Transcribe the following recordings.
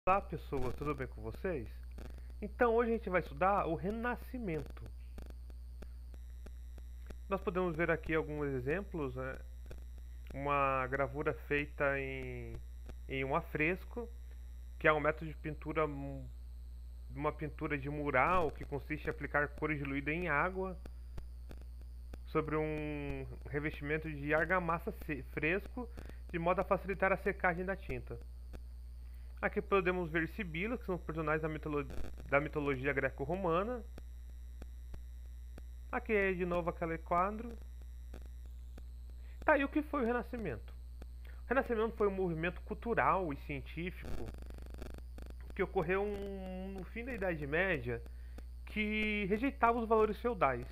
Olá pessoas, tudo bem com vocês? Então hoje a gente vai estudar o Renascimento. Nós podemos ver aqui alguns exemplos, né? Uma gravura feita em um afresco, que é um método de pintura, uma pintura de mural que consiste em aplicar cores diluídas em água sobre um revestimento de argamassa fresco, de modo a facilitar a secagem da tinta. Aqui podemos ver Sibila, que são personagens da mitologia greco-romana. Aqui é de novo aquele quadro. Tá, e o que foi o Renascimento? O Renascimento foi um movimento cultural e científico que ocorreu no fim da Idade Média, que rejeitava os valores feudais,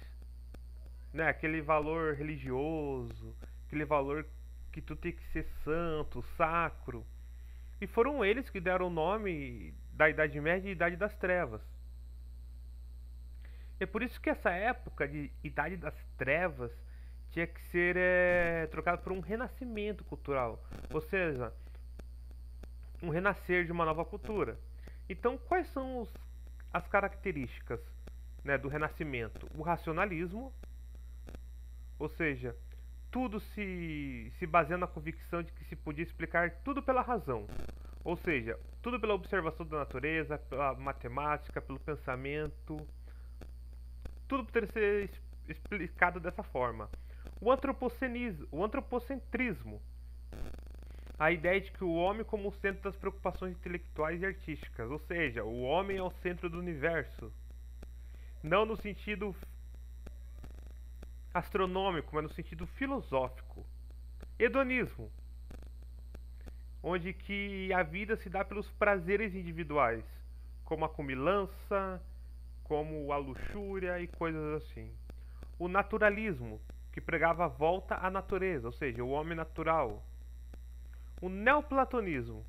né? Aquele valor religioso, aquele valor que tudo tem que ser santo, sacro. E foram eles que deram o nome da Idade Média de Idade das Trevas. É por isso que essa época de Idade das Trevas tinha que ser trocada por um renascimento cultural, ou seja, um renascer de uma nova cultura. Então, quais são as características, né, do renascimento? O racionalismo, ou seja, tudo se baseia na convicção de que se podia explicar tudo pela razão, ou seja, tudo pela observação da natureza, pela matemática, pelo pensamento, tudo poderia ser explicado dessa forma. O antropocentrismo, a ideia de que o homem como o centro das preocupações intelectuais e artísticas, ou seja, o homem é o centro do universo, não no sentido astronômico, mas no sentido filosófico. Hedonismo, onde que a vida se dá pelos prazeres individuais, como a comilança, como a luxúria e coisas assim. O naturalismo, que pregava a volta à natureza, ou seja, o homem natural. O neoplatonismo,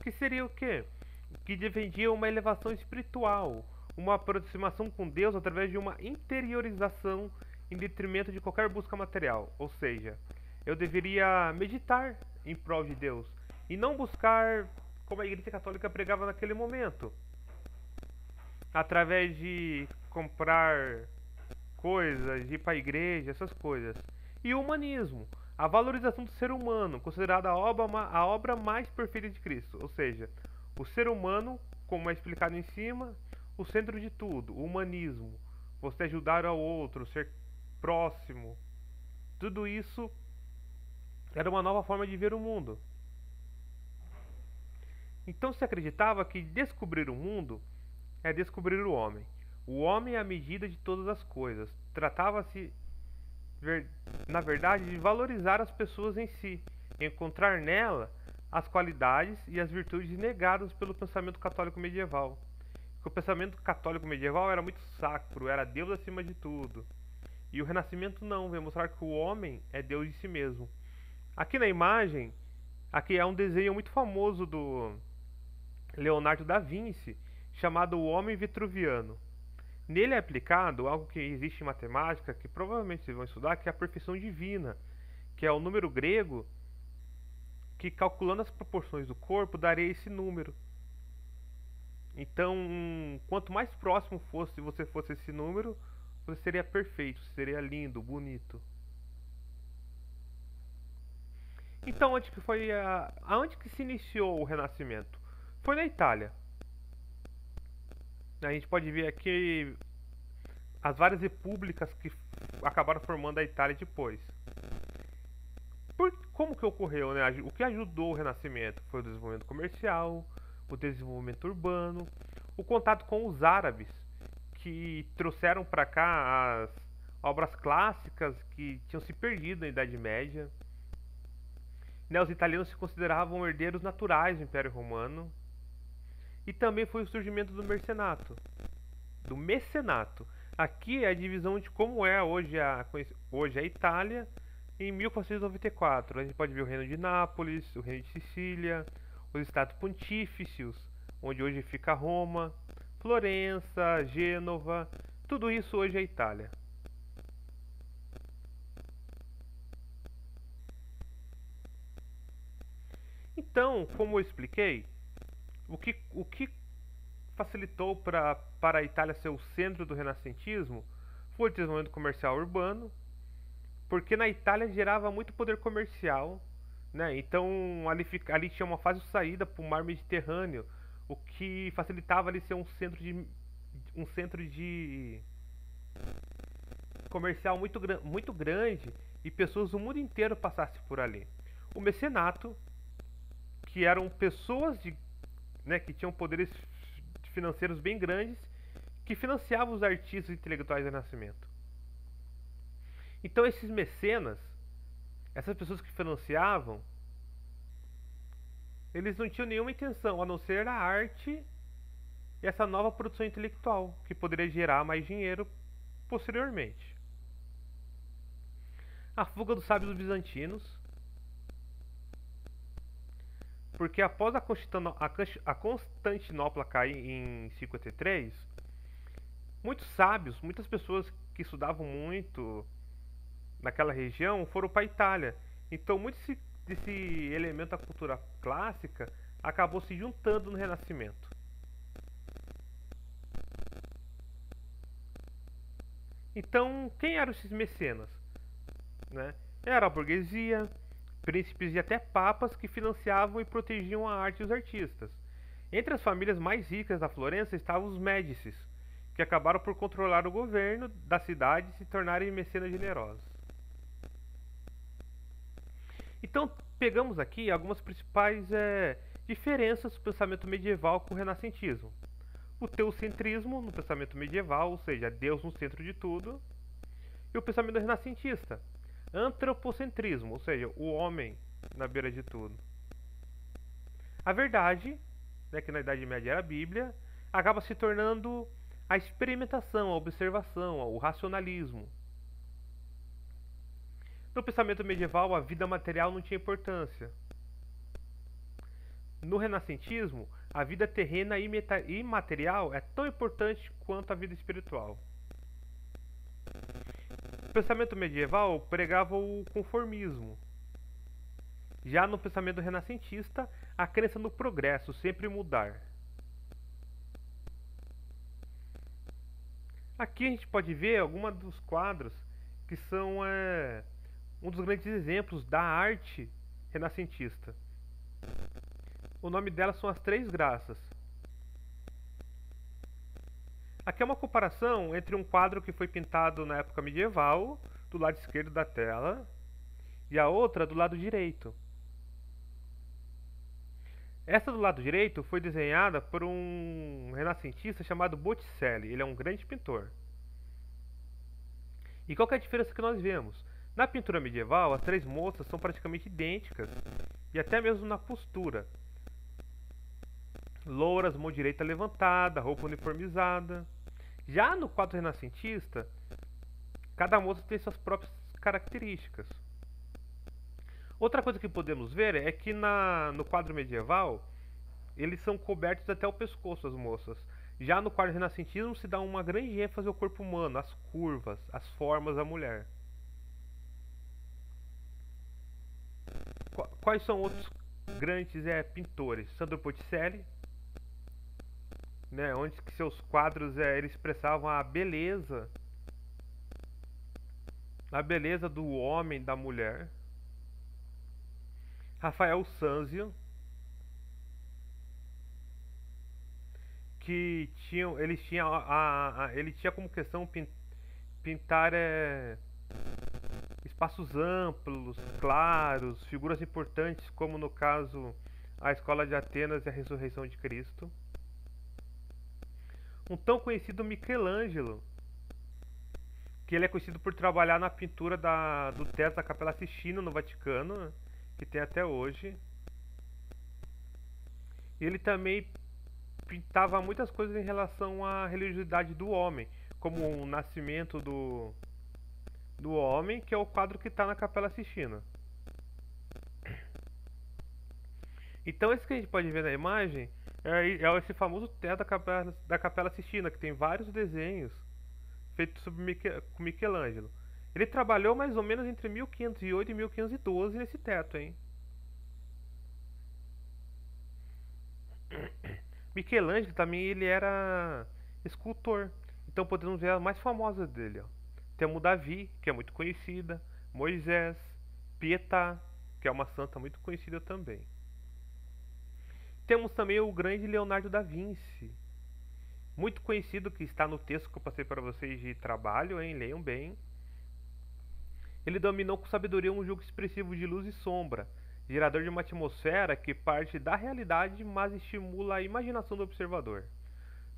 que seria o quê? Que defendia uma elevação espiritual, uma aproximação com Deus através de uma interiorização em detrimento de qualquer busca material. Ou seja, eu deveria meditar em prol de Deus e não buscar como a Igreja Católica pregava naquele momento, através de comprar coisas, de ir para a igreja, essas coisas. E o humanismo, a valorização do ser humano, considerada a obra mais perfeita de Cristo, ou seja, o ser humano, como é explicado em cima, o centro de tudo, o humanismo, você ajudar ao outro, ser próximo, tudo isso era uma nova forma de ver o mundo. Então se acreditava que descobrir o mundo é descobrir o homem. O homem é a medida de todas as coisas. Tratava-se, na verdade, de valorizar as pessoas em si, encontrar nela as qualidades e as virtudes negadas pelo pensamento católico medieval. O pensamento católico medieval era muito sacro, era Deus acima de tudo. E o Renascimento não, veio mostrar que o homem é Deus de si mesmo. Aqui na imagem, aqui é um desenho muito famoso do Leonardo da Vinci, chamado O Homem Vitruviano. Nele é aplicado algo que existe em matemática, que provavelmente vocês vão estudar, que é a perfeição divina, que é o número grego, que calculando as proporções do corpo daria esse número. Então, quanto mais próximo você fosse esse número, você seria perfeito, seria lindo, bonito. Então, aonde que se iniciou o Renascimento? Foi na Itália. A gente pode ver aqui as várias repúblicas que acabaram formando a Itália depois. Como que ocorreu, né? O que ajudou o Renascimento foi o desenvolvimento comercial, o desenvolvimento urbano, o contato com os árabes, que trouxeram para cá as obras clássicas que tinham se perdido na Idade Média. Né, os italianos se consideravam herdeiros naturais do Império Romano. E também foi o surgimento do mercenato, do mecenato. Aqui é a divisão de como é hoje a Itália em 1494. A gente pode ver o reino de Nápoles, o reino de Sicília, os estados pontífices, onde hoje fica Roma, Florença, Gênova, tudo isso hoje é Itália. Então, como eu expliquei, o que facilitou para a Itália ser o centro do renascentismo foi o desenvolvimento comercial urbano, porque na Itália gerava muito poder comercial, né? Então ali tinha uma fácil saída para o mar Mediterrâneo, o que facilitava ali ser um centro de comercial muito grande e pessoas do mundo inteiro passassem por ali. O mecenato, que eram pessoas né, que tinham poderes financeiros bem grandes, que financiavam os artistas e intelectuais do Renascimento. Então esses mecenas, essas pessoas que financiavam, eles não tinham nenhuma intenção a não ser a arte e essa nova produção intelectual, que poderia gerar mais dinheiro posteriormente. A fuga dos sábios bizantinos, porque após a Constantinopla cair em 53, muitos sábios, muitas pessoas que estudavam muito naquela região foram para a Itália. Então, muito desse elemento da cultura clássica acabou se juntando no Renascimento. Então, quem eram esses mecenas? Né? Era a burguesia, príncipes e até papas que financiavam e protegiam a arte e os artistas. Entre as famílias mais ricas da Florença estavam os Médicis, que acabaram por controlar o governo da cidade e se tornarem mecenas generosos. Então, pegamos aqui algumas principais diferenças do pensamento medieval com o renascentismo. O teocentrismo no pensamento medieval, ou seja, Deus no centro de tudo, e o pensamento renascentista, antropocentrismo, ou seja, o homem na beira de tudo. A verdade, né, que na Idade Média era a Bíblia, acaba se tornando a experimentação, a observação, o racionalismo. No pensamento medieval, a vida material não tinha importância. No renascentismo, a vida terrena e material é tão importante quanto a vida espiritual. O pensamento medieval pregava o conformismo. Já no pensamento renascentista, a crença no progresso, sempre mudar. Aqui a gente pode ver alguns dos quadros que são um dos grandes exemplos da arte renascentista. O nome delas são as Três Graças. Aqui é uma comparação entre um quadro que foi pintado na época medieval, do lado esquerdo da tela, e a outra do lado direito. Essa do lado direito foi desenhada por um renascentista chamado Botticelli. Ele é um grande pintor. E qual que é a diferença que nós vemos? Na pintura medieval, as três moças são praticamente idênticas, e até mesmo na postura. Louras, mão direita levantada, roupa uniformizada. Já no quadro renascentista, cada moça tem suas próprias características. Outra coisa que podemos ver é que no quadro medieval, eles são cobertos até o pescoço, as moças. Já no quadro renascentismo se dá uma grande ênfase ao corpo humano, às curvas, às formas da mulher. Quais são outros grandes pintores? Sandro Botticelli, né, onde que seus quadros eles expressavam a beleza do homem, da mulher. Rafael Sanzio, que ele tinha como questão pintar espaços amplos, claros, figuras importantes, como no caso a Escola de Atenas e a Ressurreição de Cristo. Um tão conhecido Michelangelo, que ele é conhecido por trabalhar na pintura do teto da Capela Sistina no Vaticano, que tem até hoje. E ele também pintava muitas coisas em relação à religiosidade do homem, como o nascimento do homem, que é o quadro que está na Capela Sistina. Então esse que a gente pode ver na imagem é esse famoso teto da Capela Sistina, que tem vários desenhos feitos com Michelangelo. Ele trabalhou mais ou menos entre 1508 e 1512 nesse teto, hein? Michelangelo também ele era escultor. Então podemos ver a mais famosa dele. Ó. Temos Davi, que é muito conhecida, Moisés, Pietà, que é uma santa muito conhecida também. Temos também o grande Leonardo da Vinci, muito conhecido, que está no texto que eu passei para vocês de trabalho, hein? Leiam bem. Ele dominou com sabedoria um jogo expressivo de luz e sombra, gerador de uma atmosfera que parte da realidade, mas estimula a imaginação do observador.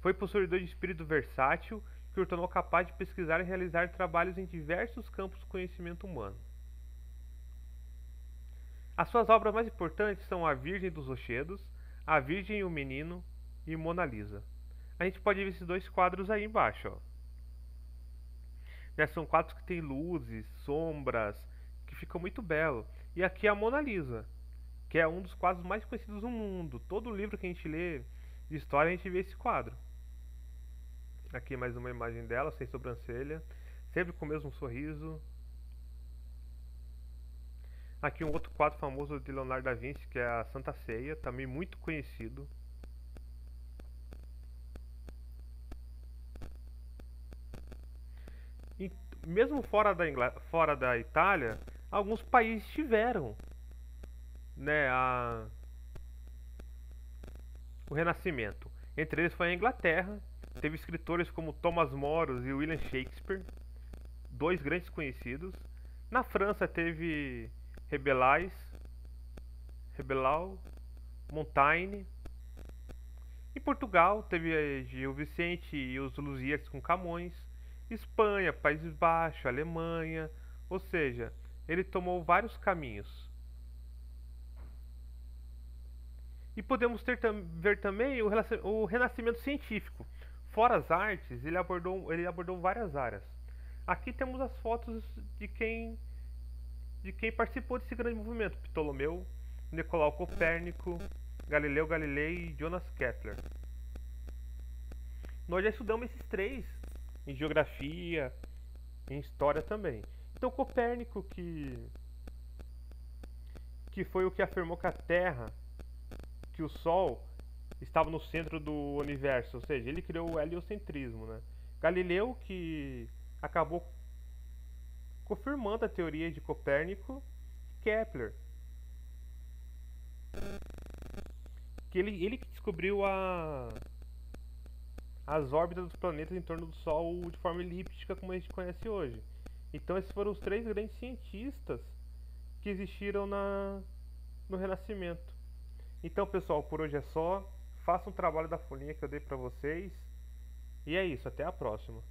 Foi possuidor de espírito versátil, que o tornou capaz de pesquisar e realizar trabalhos em diversos campos do conhecimento humano. As suas obras mais importantes são A Virgem dos Rochedos, A Virgem e o Menino e Mona Lisa. A gente pode ver esses dois quadros aí embaixo, ó. Né, são quadros que têm luzes, sombras, que ficam muito belo. E aqui é a Mona Lisa, que é um dos quadros mais conhecidos do mundo. Todo livro que a gente lê de história a gente vê esse quadro. Aqui mais uma imagem dela, sem sobrancelha, sempre com o mesmo sorriso. Aqui um outro quadro famoso de Leonardo da Vinci, que é a Santa Ceia, também muito conhecido. E mesmo fora da Itália, alguns países tiveram, né, o Renascimento. Entre eles foi a Inglaterra, teve escritores como Thomas More e William Shakespeare, dois grandes conhecidos. Na França teve Rebelau, Montaigne. Em Portugal teve Gil Vicente e os Lusíadas com Camões. Espanha, Países Baixos, Alemanha, ou seja, ele tomou vários caminhos. E podemos ver também o renascimento científico. Fora as artes, ele abordou várias áreas. Aqui temos as fotos de quem participou desse grande movimento: Ptolomeu, Nicolau Copérnico, Galileu Galilei e Jonas Kepler. Nós já estudamos esses três em geografia, em história também. Então Copérnico, que foi o que afirmou que a Terra, que o Sol estava no centro do universo, ou seja, ele criou o heliocentrismo, né? Galileu, que acabou confirmando a teoria de Copérnico. Kepler, que ele que descobriu as órbitas dos planetas em torno do Sol de forma elíptica, como a gente conhece hoje. Então esses foram os três grandes cientistas que existiram no Renascimento. Então, pessoal, por hoje é só. Façam um trabalho da folhinha que eu dei pra vocês. E é isso, até a próxima.